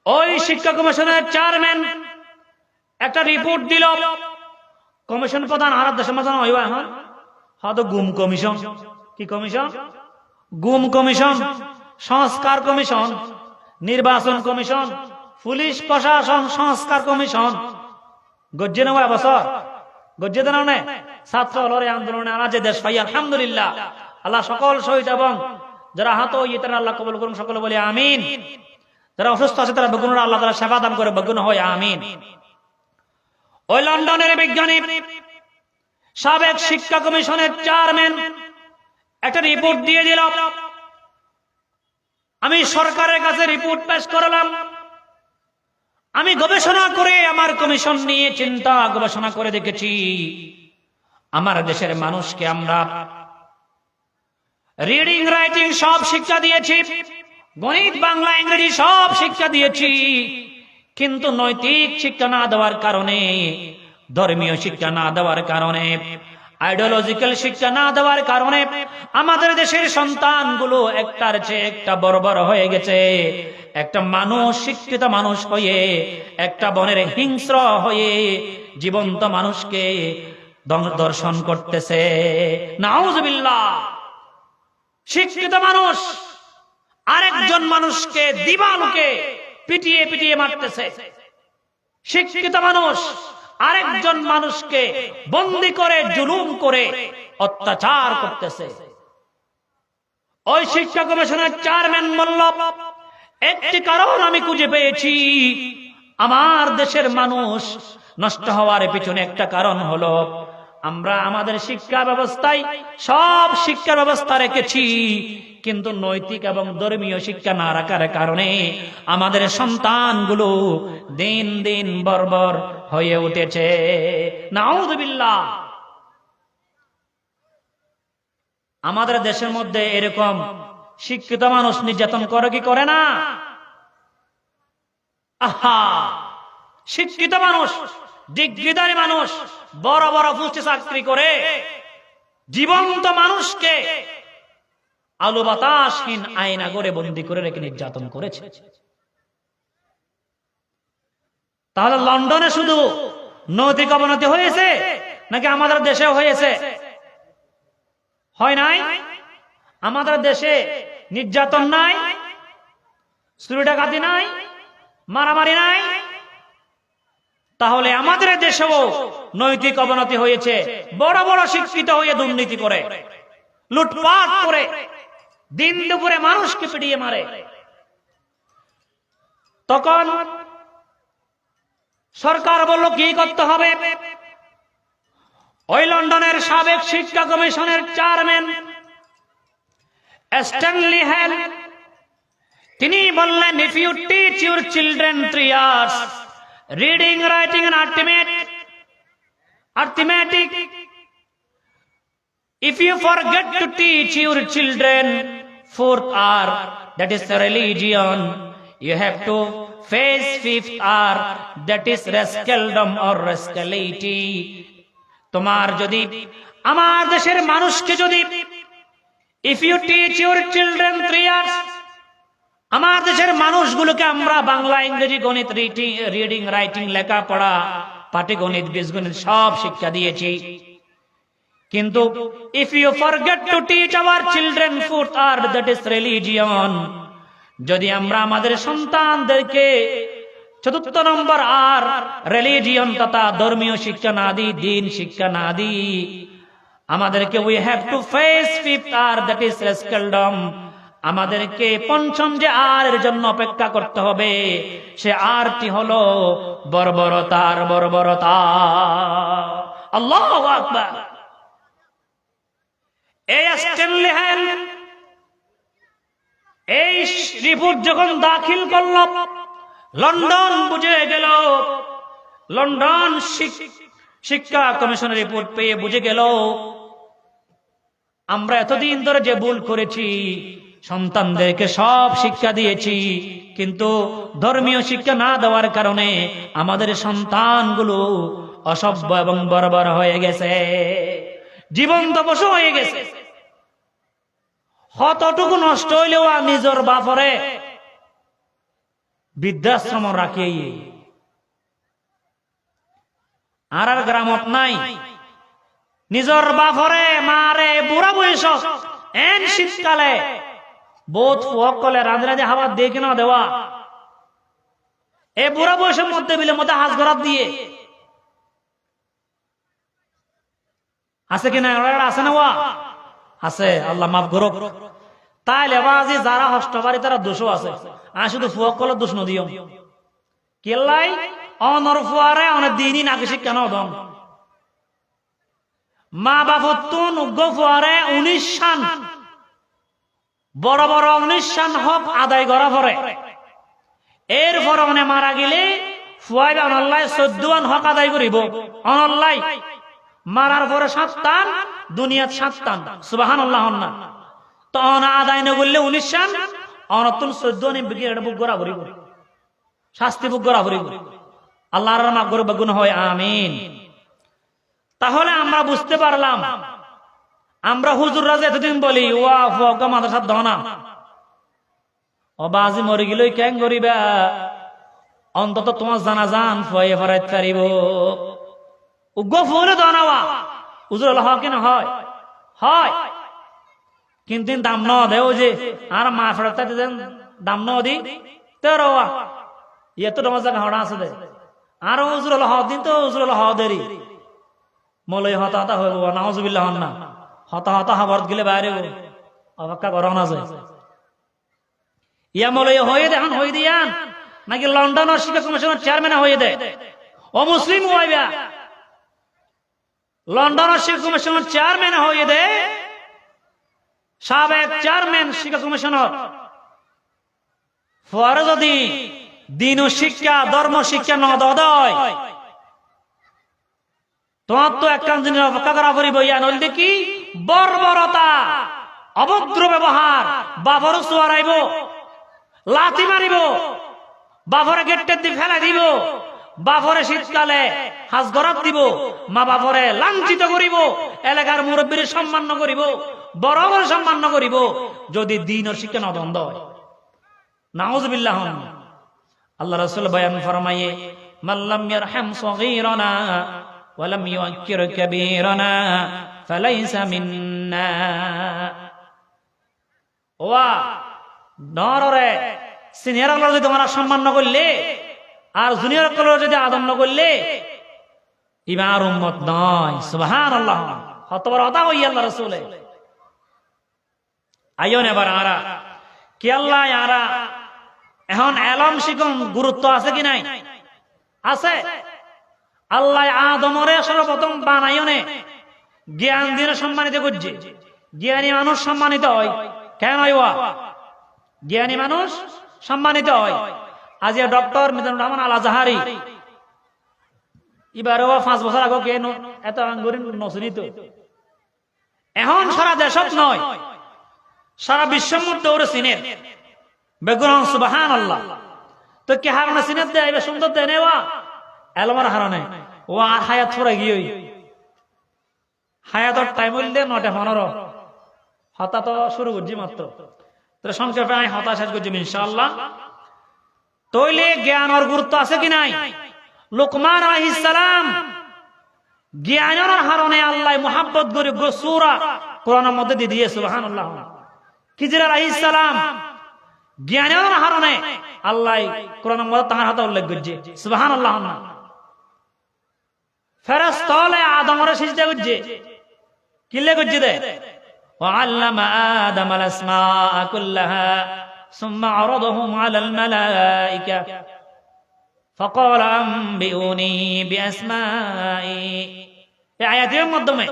ওই শিক্ষা কমিশনের চেয়ারম্যান একটা রিপোর্ট দিল, কমিশন প্রধান আর দেশের মাঝে হইবা এখন হয়তো গুম কমিশন। কি কমিশন? গুম কমিশন, সংস্কার কমিশন, নির্বাচন কমিশন, পুলিশ প্রশাসন সংস্কার কমিশন। গজ্জে নেওয়া বছর গজ্জে দেন ছাত্র লড়াই আন্দোলনে আনা যে দেশ পাই আলহামদুলিল্লাহ। আল্লাহ সকল শহীদ এবং যারা আহত হয়েছে তারা আল্লাহ কবুল করুন, সকলে বলি আমিন। যারা অসুস্থ আছে তারা বেগুন আল্লাহ তারা সেবা দান করে বেগুন হয় আমিন। ওই লন্ডনের বিজ্ঞানী সাবেক শিক্ষা কমিশনের চেয়ারম্যান একটা রিপোর্ট দিয়ে দিল। আমি সরকারের কাছে রিপোর্ট পেশ করলাম। আমি গবেষণা করে আমার কমিশন নিয়ে চিন্তা গবেষণা করে দেখেছি, আমার দেশের মানুষকে আমরা রিডিং রাইটিং সব শিক্ষা দিয়েছি, গণিত বাংলা ইংরেজি সব শিক্ষা দিয়েছি, কিন্তু নৈতিক শিক্ষা না দেওয়ার কারণে, ধর্মীয় শিক্ষা না দেওয়ার কারণে, আইডিওলজিক্যাল শিক্ষা না দেওয়ার কারণে আমাদের দেশের সন্তানগুলো একটার চেয়ে একটা বড় বড় হয়ে গেছে। একটা মানুষ শিক্ষিত মানুষ হয়ে একটা বনের হিংস্র হয়ে জীবন্ত মানুষকে দর্শন করতেছে। নাউজুবিল্লাহ। শিক্ষিত মানুষ আরেকজন মানুষকে দিবালোকে পিটিয়ে পিটিয়ে মারতেছে। শিক্ষিত মানুষ আরেকজন মানুষকে বন্দী করে জুলুম করে অত্যাচার করতেছে। ওই শিক্ষা কমিশনের চেয়ারম্যান বলল, একটি কারণ আমি খুঁজে পেয়েছি, আমার দেশের মানুষ নষ্ট হওয়ার পিছনে একটা কারণ হলো আমরা আমাদের শিক্ষা ব্যবস্থায় সব শিক্ষা ব্যবস্থা রেখেছি, কিন্তু নৈতিক এবং ধর্মীয় শিক্ষা না রাখার কারণে আমাদের সন্তানগুলো দিন দিন বর্বর হয়ে উঠেছে। নাউযুবিল্লাহ। আমাদের দেশের মধ্যে এরকম শিক্ষিত মানুষ নির্যাতন করে কি করে না? আহা, শিক্ষিত মানুষ, ডিগ্রিধারী মানুষ, বড় বড় পোস্টে চাকরি করে জীবন্ত মানুষকে আলো বাতাসহীন আয়না করে বন্দী করে রেখে নির্যাতন করেছে। তাহলে লন্ডনে শুধু নৈতিক অবনতি হয়েছে নাকি আমাদের দেশেও হয়েছে? হয় নাই? আমাদের দেশে নির্যাতন নাই, চুরি ডাকাতি নাই, মারামারি নাই, তাহলে আমাদের দেশেও নৈতিক অবনতি হয়েছে। বড় বড় শিক্ষিত হয়ে দুর্নীতি করে, লুটপাট করে, দিন দুপুরে মানুষকে পিটিয়ে মারে। তখন সরকার বলল কি করতে হবে? ওই লন্ডনের সাবেক শিক্ষা কমিশনের চেয়ারম্যান স্ট্যানলি হেল, তিনি বললেন, if you teach your children 3 years reading, writing and arithmetic, if you forget to teach your children 4th hour, that is religion, you have to face 5th hour, that is rascaldom or rascality. তোমার যদি, আমার দেশের মানুষকে যদি, if you teach your children 3 years, আমার দেশের মানুষগুলোকে আমরা বাংলা ইংরেজি গণিত রিডিং রাইটিং লেখাপড়া পাটিগণিত বীজগণিত সব শিক্ষা দিয়েছি, কিন্তু if you forget to teach our children 4th hour, that is religion, যদি আমরা আমাদের সন্তানদেরকে 4th নম্বর আর রিলিজিয়ন তথা ধর্মীয় শিক্ষা না দিই, দিন শিক্ষা না দিই, আমাদেরকে we have to face 5th hour, that is rascaldom, আমাদেরকে পঞ্চম যে আর এর জন্য অপেক্ষা করতে হবে, সে আরটি হলো বর্বরতার বর্বরতা। আল্লাহু আকবার। এই স্ট্যানলি হেল এই রিপোর্ট যখন দাখিল করল, লন্ডন বুঝে গেল, লন্ডন শিক্ষা কমিশনের রিপোর্ট পেয়ে বুঝে গেল আমরা এতদিন ধরে যে ভুল করেছি, সন্তানদেরকে সব শিক্ষা দিয়েছি, কিন্তু ধর্মীয় শিক্ষা না দেওয়ার কারণে আমাদের সন্তানগুলো অসভ্য এবং বর্বর হয়ে গেছে, জীবন্ত পশু হয়ে গেছে। কতটুকু নষ্ট হইলেও নিজের বাপরে বৃদ্ধাশ্রম রাখি, আর গ্রামত নাই নিজর বাপরে মারে বুড়া বয়স এন শীতকালে বোধ ফুকলে রাঁধে রাঁধে হাওয়া দিয়ে কিনা দেওয়া এ বুড়া বয়সের মধ্যে বিলে মধ্যে হাঁস ঘরাত দিয়ে আছে কিনা আছে না ওয়া আছে, আল্লাহ মাফ করুক। তাইলে বাজি যারা হষ্টবাড়ি তারা দোষও আছে, আর শুধু ফুকলের দোষ নদিও কেলাই অনর ফুয়ারে অনেক দিনই নাকি শিক্ষা নদম মা বাপতুন উগ্র ফুয়ারে 19 সান বড় বড় 19 সান হক আদায় করা পরে এরপর মানে মারা গেলে ফুয়াইবে অনল্লাই 14 হক আদায় করিব অনল্লাই মারার পরে 7 টান দুনিয়াত 7 টান সুবহানাল্লাহ না তো অনা আদায় না করলে 19 সান অনতুন 14 নি বিকে এটা বুক করা ভরিব শাস্তি বুক করা ভরিব আল্লাহর মাফ করুক বেগুন হয় আমিন। তাহলে আমরা বুঝতে পারলাম আমরা হুজুররা যে এতদিন বলি ওয়া ফুকা মাদ্রাসা দনা ও বাজি মরে গেলই কেন করিবা অন্তত তোমার জানাজান ফুয়ে ফরাইতে পারিব উগ্র ফুলে দনাওয়া হুজুর আল্লাহ কেন হয় হয় কিন্তু দাম ন দেও যে আর মা ফেরত দাম ন দি তেরোয়া ইয়ে তো তোমার জায়গা হড়া আছে দে আর হুজুর আল্লাহ দিন তো হুজুর আল্লাহ দেরি মলই হতা হতা হইব নাউজুবিল্লাহ হন না হতা হতা হবার গেলে বাইরে অপেক্ষা করা না যায় ইয়া মলই হয়ে দেন হয়ে দিয়ান নাকি লন্ডনের শিক্ষা কমিশনের চেয়ারম্যান হয়ে দে ও মুসলিম হইবা লন্ডনের শিক্ষা কমিশনের চেয়ারম্যান হয়ে দে সাবেক চেয়ারম্যান শিক্ষা কমিশনার পরে যদি দিন ও শিক্ষা ধর্ম শিক্ষা ন দয় তোমার তো একখান জিনিস অপেক্ষা করা পড়িব ইয়া নইলে কি বর্বরতা অভদ্র ব্যবহার বাবর চুয়ারাইব লাথি মারিব বাবরে গেটে দিয়ে ফেলা দিব বাবরে শীতকালে হাঁস গরব দিব মা বাবরে লাঞ্ছিত করিব এলাকার মুরব্বীর সম্মান করিব বড় বড় সম্মান করিব যদি দিন ও শিক্ষা ন বন্ধ হয় নাউজুবিল্লাহ। আল্লাহ রাসূল বয়ান ফরমায়ে মাল্লাম ইয়ারহাম সগীরানা ওয়ালাম ইউআক্কির কাবীরানা ফালাইসা মিন্না। ওয়া নররে সিনিয়র গুলো যদি তোমরা সম্মান না করলে আর জুনিয়র গুলো যদি আদর না করলে ইমার উম্মত নয় সুবহানাল্লাহ। কত বড় কথা হই আল্লাহ রাসূলে আইয়ন এবার আরা কি আল্লাহ আরা এখন এলম শিখন গুরুত্ব আছে কি নাই আছে। আল্লাহ আদমরে সর্বপ্রথম বানাইনে জ্ঞান দিয়ে সম্মানিত করছে। জ্ঞানী মানুষ সম্মানিত হয় কেন হয় জ্ঞানী মানুষ সম্মানিত হয়। আজ ডক্টর মিজানুর রহমান আল আজহারি এবারে 5 বছর আগে কেন এত আঙ্গুরি নচনিত এখন সারা দেশত নয় সারা বিশ্বের মধ্যে ওরে চিনে বেগুন সুবহানাল্লাহ। তো কি হারনে চিনে দেয় এবার সুন্দর দেয় নেওয়া এলমার হারনে ও আর হায়াত ছড়া গিয়ে হায়াতর টাইম হইলে 9:15 হতা তো শুরু করছি মাত্র তাহলে সংক্ষেপে আমি হতা শেষ করছি ইনশাআল্লাহ। তইলে জ্ঞানের গুরুত্ব আছে কি নাই? লুকমান আলাইহিস সালাম জ্ঞানের হারনে আল্লাহ মুহাব্বত করে সূরা কোরআনের মধ্যে দিয়ে দিয়ে সুবহানাল্লাহ। খিজির আলাইহিস সালাম জ্ঞানের হারনে আল্লাহ কোরআনের মধ্যে তাহার হাতে উল্লেখ করছে সুবহানাল্লাহ। ফেরেশতালে আদমরে সিজদা করছে কিলে করছে দে وعلم آدم الأسماء كلها ثم عرضهم على الملائكة فقال أنبئوني بأسماء এই আয়াতের মাধ্যমে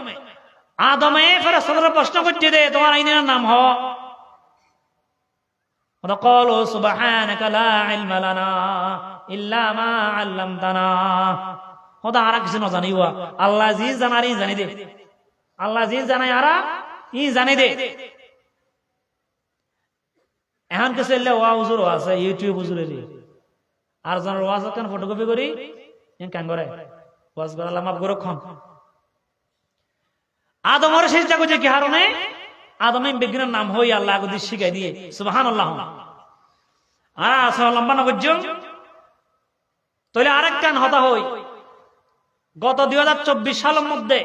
আদমে ফেরেশতাদের প্রশ্ন করছে দে তোমার আইনের নাম হ وقالوا سبحانك لا علم لنا إلا ما علمتنا। ওটা আর কিছু না জানিও আল্লাহ জি জানারি জানি দে আল্লাহ জি জানাই আরা ই জানি দে। এখন কিছু ওয়া হুজুর আছে ইউটিউব হুজুরের আর জানার ওয়াজ কেন ফটোকপি করি কেন করে ওয়াজ করে আল্লাহ মাফ করুক। আদমর চেষ্টা করছে কি হারনে আদমে বিজ্ঞানের নাম হই আল্লাহ আগে শিখাই দিয়ে সুবহানাল্লাহ। আর লম্বা না বুঝছো তাহলে আরেক কান হতা হই গত 2024 সালের মধ্যে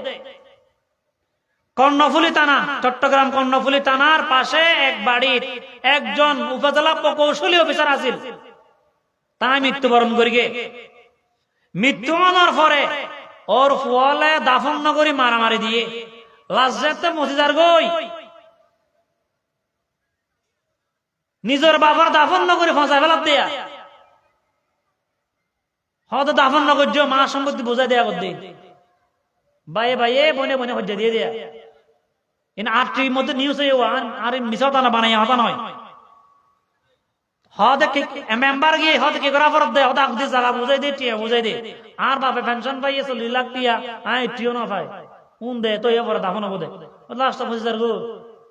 কর্ণফুলী থানা, চট্টগ্রাম কর্ণফুলী থানার পাশে এক বাড়ির একজন উপজেলা প্রকৌশলী অফিসার আছিল, তাই মৃত্যুবরণ করি গে। মৃত্যু হওয়ার পরে ওর ফুয়ালে দাফন নগরী মারামারি দিয়ে লাস্টে মসজিদার গই নিজের বাবার দাফন নগরী ফসাই ফেলার দেয়া, হয়তো দাফন নগর মা সম্পত্তি বোঝাই দেয়া করতে বাইয়ে বাইয়ে বনে বনে হজ্জা দিয়ে দেয়া। ইন আটটির মধ্যে নিউজ আর মিশাও তা না বানাই হতা নয়, হতে মেম্বার গিয়ে হতে কি করা ফরত দেয়, হতে আগদি জায়গা বুঝাই দে, টিয়া বুঝাই দে। আর বাপে পেনশন পাইয়ে 40 লাখ টিয়া আই টিও না পায় কোন দে তো এ পরে দাফন হবো দে লাস্ট বুঝার গো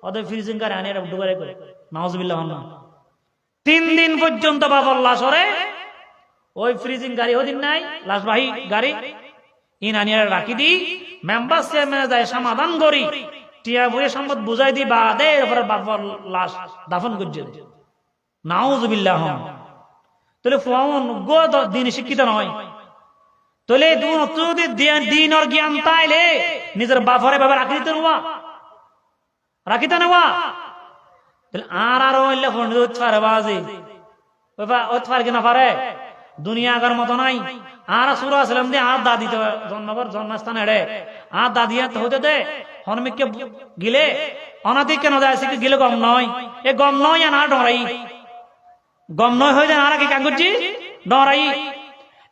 ওদের ফ্রিজিং করে আনি ডুবারে করে নাউজুবিল্লাহ না। 3 দিন পর্যন্ত বাবার লাশ ওরে ওই ফ্রিজিং গাড়ি ওদিন নাই লাশ বাহি গাড়ি ইন আনিয়ে রাখি দি মেম্বার চেয়ারম্যান যায় সমাধান করি টিয়া বইয়ে সম্পদ বুঝাই দি বাদে এরপরে বাবার লাশ দাফন করছে নাউজুবিল্লাহ। তাহলে ফোন গো দিন শিক্ষিত নয়, তাহলে যদি দিনের জ্ঞান তাইলে নিজের বাপরে বাবা রাখিতে নেওয়া রাখিতে নেওয়া আর হইলে ফোন পারে বাজি ওই কিনা পারে দুনিয়া আগার মতো নাই। আর সুর আসলাম দিয়ে আর দাদি তো জন্মস্থান এড়ে আর দাদি হতে দে হনমিককে গিলে অনাদিক কেন যায় গিলে গম নয়, এ গম নয় না ডরাই গম নয় হয়ে যায় আর কি কান করছি ডরাই।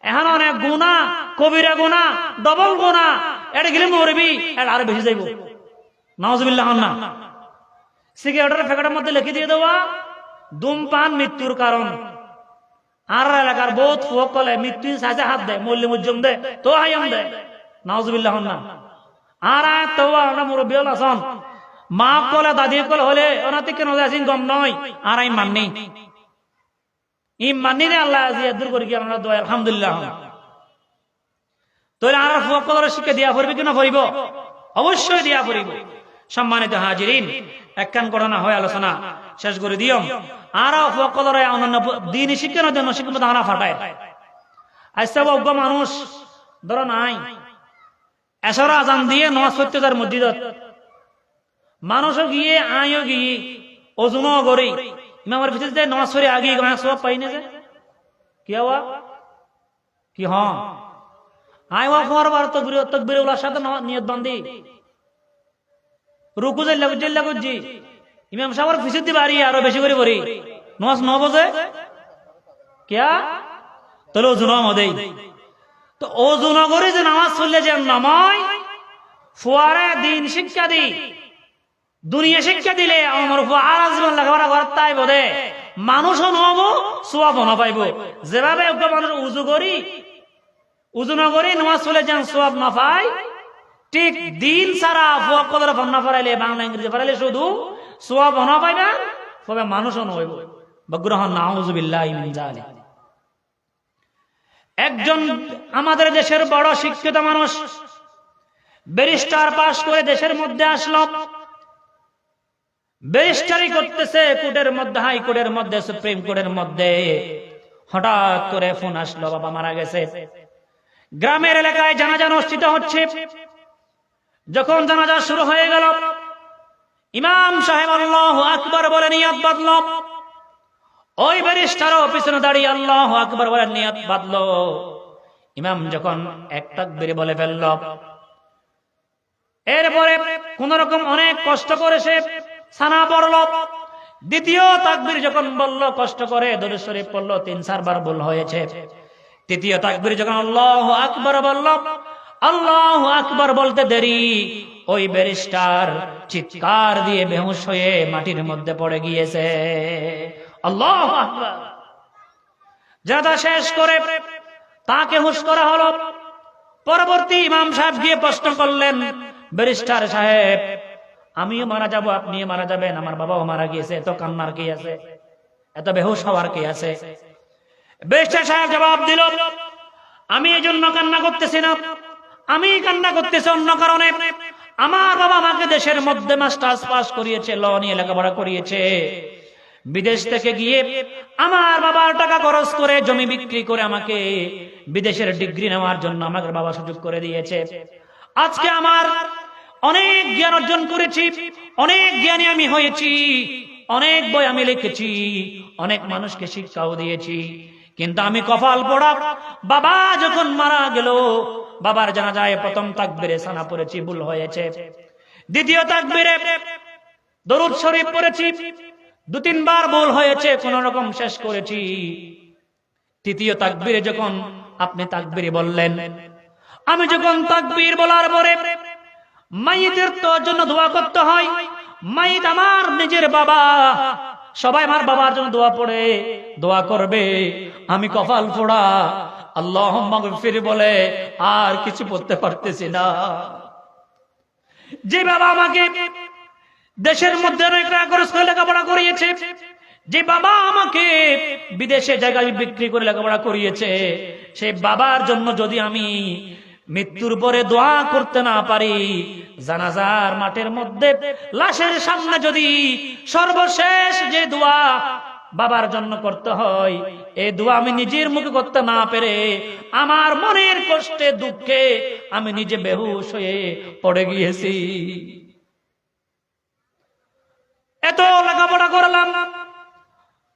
এখন অনেক গুণা কবিরা গুণা ডবল গুণা, এটা গেলে মরবি এটা আরো বেশি যাইব নাউজুবিল্লাহ না। সিগারেটের প্যাকেটের মধ্যে লিখে দিয়ে দেওয়া ধূমপান মৃত্যুর কারণ, আর এলাকার বহুত ফুয়ক কলে মৃত্যু সাজে হাত দেয় মল্লি মুজ্জম দে তো হাইম দে নাউজুবিল্লাহ না। আর তো আমরা মুরব্বী আসন মা কলে দাদি কলে হলে ওনাতে কেন যাচ্ছি গম নয় আর আমি মাননি ই মানি রে আল্লাহ আজি দূর করি কি আমরা দোয়া আলহামদুলিল্লাহ। তাহলে আর ফুয়ক কলের শিক্ষা দিয়া পড়বি কিনা পড়িব, অবশ্যই দিয়া পড়িব। সম্মানিত হাজিরিন, একখান ঘটনা হয় আলোচনা শেষ করে দিও। আর ফকলরে অন্যান্য দিন শিক্ষার জন্য শিক্ষা ধারা ফাটায় আজকে অজ্ঞ মানুষ ধরো নাই এসর আজান দিয়ে নামাজ পড়তে যার মসজিদত মানুষও গিয়ে আইও গিয়ে ওজনও করি ইমামের ভিতরে নামাজ পড়ে আগে সব পাই না যে কি হওয়া কি আইওয়া ফরবার তকবীর ওলার সাথে নিয়ত বান্ধি রুকু জেল্লা করছি ইমাম সাহেবের ফিসুদ্দি বাড়ি আরো বেশি করে পড়ি নামাজ 9 বজে কিয়া তাহলে ওজুন মদেই তো ওজুন করে যে নামাজ পড়লে যে নামায় ফুয়ারে দিন শিক্ষা দি দুনিয়া শিক্ষা দিলে আমার আর জীবন লেখাপড়া করার তাই বোধে মানুষও নহব সোয়াব না পাইব। যেভাবে মানুষ উজু না করি নামাজ পড়লে যেন সোয়াব না পায়, ঠিক দিন সারা ফুয়াকলের ভাবনা ফরাইলে বাংলা ইংরেজি ফরাইলে শুধু সোয়াব না পাইবা তবে মানুষও নহইব বগ্রহণ নাউজুবিল্লাহি মিন যালিক। একজন আমাদের দেশের বড় শিক্ষিত মানুষ ব্যারিস্টার পাশ করে দেশের মধ্যে আসলো, ব্যারিস্টারি করতেছে কোর্টের মধ্যে, হাই কোর্টের মধ্যে, সুপ্রিম কোর্টের মধ্যে। হঠাৎ করে ফোন আসলো বাবা মারা গেছে। গ্রামের এলাকায় জানাজা অনুষ্ঠিত হচ্ছে। যখন জানাজা শুরু হয়ে গেল ইমাম সাহেব আল্লাহু আকবার বলে নিয়ত বাঁধল, ওই ব্যারিস্টারও পিছনে দাঁড়িয়ে আল্লাহু আকবার বলে নিয়ত বাঁধল। ইমাম যখন এক তাকবীর বলে ফেলল, এরপরে কোন রকম অনেক কষ্ট করে সে সানা পড়ল। দ্বিতীয় তাকবীর যখন বলল কষ্ট করে দরুদ শরীফ পড়ল, 3-4 বার ভুল হয়েছে। তৃতীয় তাকবীর যখন আল্লাহু আকবার বলল, আল্লাহু আকবার বলতে দেরি ওই ব্যারিস্টার চিৎকার দিয়ে বেহুশ হয়ে মাটির মধ্যে পড়ে গিয়েছে। আল্লাহু আকবার। জানাজা শেষ করে তাকে হুঁশ করা হলো। পরবর্তী ইমাম সাহেব গিয়ে প্রশ্ন করলেন, ব্যারিস্টার সাহেব আমিও মারা যাব, আপনিও মারা যাবেন, আমার বাবাও মারা গিয়েছে, এত কান্নার কি আছে, এত বেহুশ হওয়ার কি আছে? ব্যারিস্টার সাহেব জবাব দিল, আমি এই জন্য কান্না করতেছি না, আমি কান্না করতেছি অন্য কারণে। আমার বাবা আমাকে দেশের মধ্যে মাস্টার্স পাস করিয়েছে, ল নিয়ে লেখাপড়া করিয়েছে, বিদেশ থেকে গিয়ে আমার বাবার টাকা খরচ করে জমি বিক্রি করে আমাকে বিদেশের ডিগ্রি নেওয়ার জন্য আমাকে বাবা সুযোগ করে দিয়েছে। আজকে আমার অনেক জ্ঞান অর্জন করেছি, অনেক জ্ঞানী আমি হয়েছি, অনেক বই আমি লিখেছি, অনেক মানুষকে শিক্ষাও দিয়েছি। কিন্তু আমি কপাল পোড়া, বাবা যখন মারা গেল, বাবার জানাজায় প্রথম তাকবীরে সানা পড়েছি, ভুল হয়েছে। দ্বিতীয় তাকবীরে দরুদ শরীফ পড়েছি, 2-3 বার ভুল হয়েছে, কোন রকম শেষ করেছি। তৃতীয় তাকবীরে যখন আপনি তাকবীরে বললেন, আমি যখন তাকবীর বলার পরে মাইয়িতের তো জন্য দোয়া করতে হয়, মাইয়িত আমার নিজের বাবা, সবাই আমার বাবার জন্য দোয়া পড়ে দোয়া করবে, আমি কপাল পোড়া আল্লাহুম্মা গফির বলে আর কিছু পড়তে পারতেছি না। যে বাবা আমাকে দেশের মধ্যে অনেক টাকা খরচ করে লেখাপড়া করিয়েছে, যে বাবা আমাকে বিদেশে জায়গায় বিক্রি করে লেখাপড়া করিয়েছে, সেই বাবার জন্য যদি আমি মৃত্যুর পরে দোয়া করতে না পারি, জানাজার মাঠের মধ্যে লাশের সামনে যদি সর্বশেষ যে দোয়া বাবার জন্য করতে হয়, এই দোয়া আমি নিজের মুখে করতে না পেরে আমার মনের কষ্টে দুঃখে আমি নিজে বেহুশ হয়ে পড়ে গিয়েছি। এত লেখাপড়া করলাম,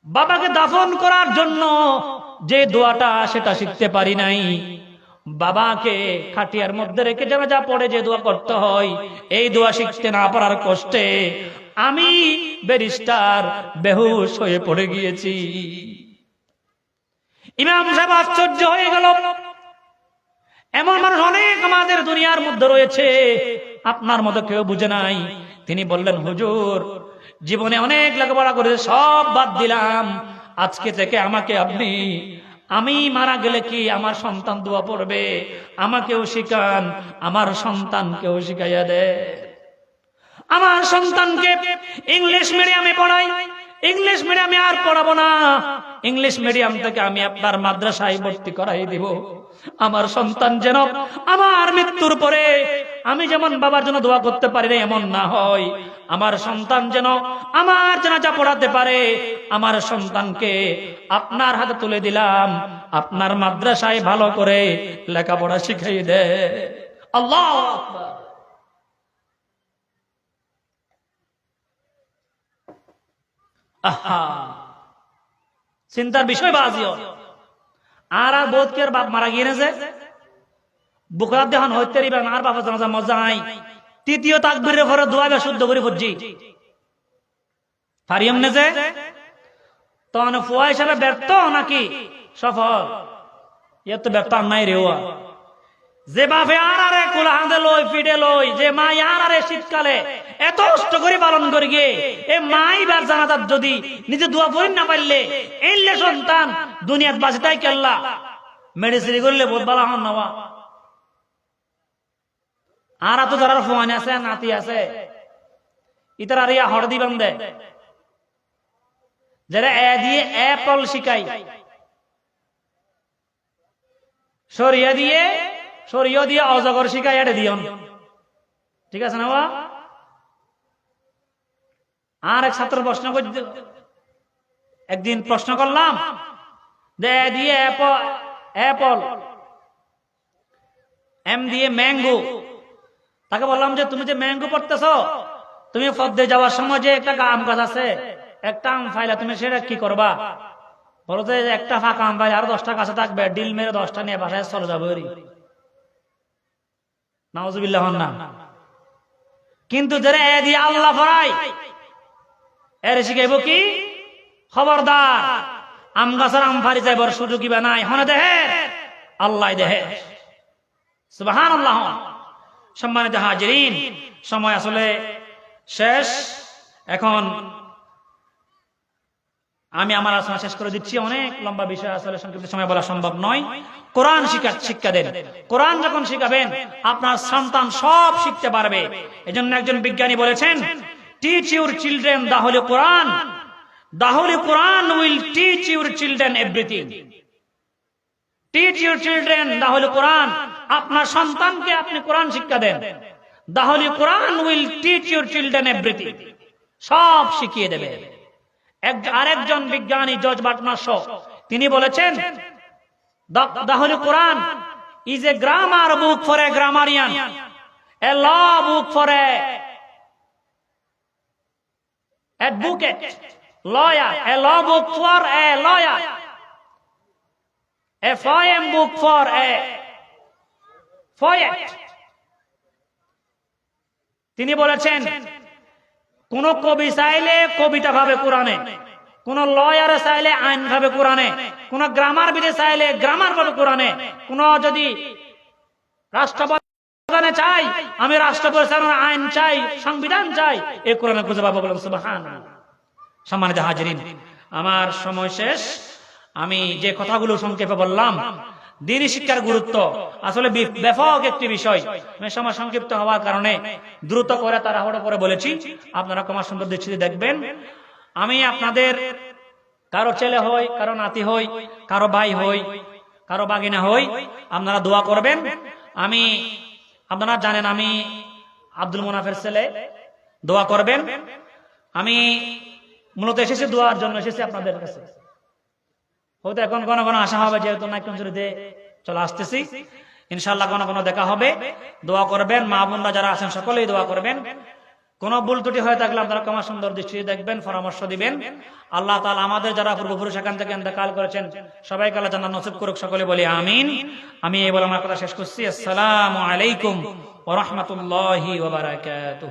বাবাকে দাফন করার জন্য যে দোয়াটা সেটা শিখতে পারি নাই। বাবাকে খাটিয়ার মধ্যে রেখে জানাজা পড়ে যে দোয়া করতে হয়, এই দোয়া শিখতে না পারার কষ্টে আমি ব্যারিস্টার বেহুশ হয়ে পড়ে গিয়েছি। ইমাম সাহেব আশ্চর্য হয়ে গেল, এমন মানুষ অনেক আমাদের দুনিয়ার মধ্যে রয়েছে, আপনার মতো কেউ বুঝে নাই। তিনি বললেন, হুজুর জীবনে অনেক লেখাপড়া করে সব বাদ দিলাম, আজকে থেকে আমাকে আপনি, আমি মারা গেলে কি আমার সন্তান দোয়া পড়বে, আমাকেও শিখান, আমার সন্তানকেও শিখাইয়া দে। আমার সন্তানকে ইংলিশ মিডিয়ামে পড়াই, ইংলিশ মিডিয়ামে আর পড়াবো না, ইংলিশ মিডিয়াম থেকে আমি আপনার মাদ্রাসায় ভর্তি করাই দিব। আমার সন্তান যেন আমার মৃত্যুর পরে আমি যেমন বাবার জন্য দোয়া করতে পারি না এমন না হয়, আমার সন্তান যেন আমার জানাজা পড়াতে পারে। আমার সন্তানকে আপনার হাতে তুলে দিলাম, আপনার মাদ্রাসায় ভালো করে লেখাপড়া শিখাই দে। আল্লাহু আকবার। আহা, চিন্তার বিষয় বাজিও। আর বোধকের বাপ মারা গিয়েছে, বুকরাত দেখান হইতে রিবেন আর বাবা জানাজা মজা নাই। তৃতীয় তাকবীরের পরে দোয়া শুদ্ধ করে পড়ছি পারিয়ম নে যে তখন ফুয়া হিসাবে ব্যর্থ নাকি সফল? এর তো ব্যর্থ নাই রে। যে বাপে আর আরে কুলা হাঁদে লই ফিডে লই, যে মা আর আরে শীতকালে এত কষ্ট করে পালন করি গে, এ মাই বার জানাজাত যদি নিজে দোয়া পড়ি না পারলে এইলে সন্তান দুনিয়াত বাঁচে তাই কেল্লা মেডিসিন করলে বহুত ভালো হন নেওয়া। আর তো যারা ফোন আছে নাতি আছে ইতার আর ইয়া হর দিবান দে, যারা এ দিয়ে অ্যাপল শিখাই, সরিয়া দিয়ে সরিয়া দিয়ে অজগর শিখাই, এটা দিয়ন, ঠিক আছে না? আর এক ছাত্র প্রশ্ন করছে, একদিন প্রশ্ন করলাম দে দিয়ে অ্যাপল, এম দিয়ে ম্যাঙ্গো। তাকে বললাম যে তুমি যে ম্যাঙ্গো পড়তেছ, তুমি পদ্মে যাওয়ার সময় যে একটা আম গাছ আছে, একটা আম ফাইলা তুমি সেটা কি করবা? বলো যে একটা ফাঁকা আম ফাইলে আর 10টা কাছে থাকবে, ডিল মেরে 10টা নিয়ে বাসায় চলে যাবে। নাউজুবিল্লাহ না। কিন্তু যারা এ দিয়ে আল্লাহ ফরাই এর শিখাইব কি? খবরদার আম গাছের আম ফারি যাইবার সুযোগ ইবা নাই, হনে দেহে আল্লাহ দেহে। সুবহানাল্লাহ। সম্মানিত হাজিরিন, সময় আসলে শেষ। এখন আমি আমার আলোচনা শেষ করে দিচ্ছি। অনেক লম্বা বিষয় আসলে সংক্ষিপ্ত সময় বলা সম্ভব নয়। কোরআন শিক্ষা দেন। কোরআন যখন শিখাবেন আপনার সন্তান সব শিখতে পারবে। এজন্য একজন বিজ্ঞানী বলেছেন, teach your children the holy Quran, the holy Quran will teach your children everything. Teach your children the holy Quran, আপনার সন্তানকে আপনি কোরআন শিক্ষা দেন। The holy Quran will teach your children everything, সব শিখিয়ে দেবে। আরেকজন বিজ্ঞানী জর্জ বার্টনার শ তিনি বলেছেন the Holy Quran is a grammar book for a grammarian, a law book for a advocate, lawyer, a law book for a lawyer, a poem book for a poet. তিনি বলেছেন কোন কবি চাইলে কবিতা ভাবে কোরআনে, কোন লয়ার চাইলে আইন ভাবে কোরআনে, কোন গ্রামার বিদে চাইলে গ্রামার ভাবে কোরআনে, কোন যদি রাষ্ট্রপ্রধানে চাই আমি রাষ্ট্র পরিচালনার আইন চাই, সংবিধান চাই, এই কোরআনে খুঁজে পাবো। বলেন সুবহানাল্লাহ। সম্মানিত হাজিরিন, আমার সময় শেষ। আমি যে কথাগুলো সংক্ষেপে বললাম, দ্বীনি শিক্ষার গুরুত্ব আসলে ব্যাপক একটি বিষয়। আমি সময় সংক্ষিপ্ত হওয়ার কারণে দ্রুত করে তাড়াহুড়ো করে বলেছি, আপনারা ক্ষমা সুন্দর দৃষ্টিতে দেখবেন। আমি আপনাদের কারো ছেলে হই, কারো নাতি হই, কারো ভাই হই, কারো বাগিনা হই, আপনারা দোয়া করবেন। আপনারা জানেন আমি আব্দুল মুনাফের ছেলে, দোয়া করবেন। আমি মূলত এসেছি দোয়ার জন্য, এসেছি আপনাদের কাছে। হয়তো এখন ঘন ঘন আসা হবে, যেহেতু নাইকঞ্জুরিতে চলে আসতেছি, ইনশাআল্লাহ ঘন ঘন দেখা হবে। দোয়া করবেন, মা বোনরা যারা আছেন সকলেই দোয়া করবেন। কোন ভুল ত্রুটি হয়ে থাকলে আপনারা ক্ষমা সুন্দর দৃষ্টিতে দেখবেন, পরামর্শ দিবেন। আল্লাহ তাআলা আমাদের যারা পূর্বপুরুষ এখান থেকে ইন্তেকাল করেছেন সবাইকে আল্লাহ জান্নাত নসিব করুক, সকলে বলি আমিন। আমি এই বলে আমার কথা শেষ করছি। আসসালামু আলাইকুম ওয়া রাহমাতুল্লাহি ওয়া বারাকাতুহু।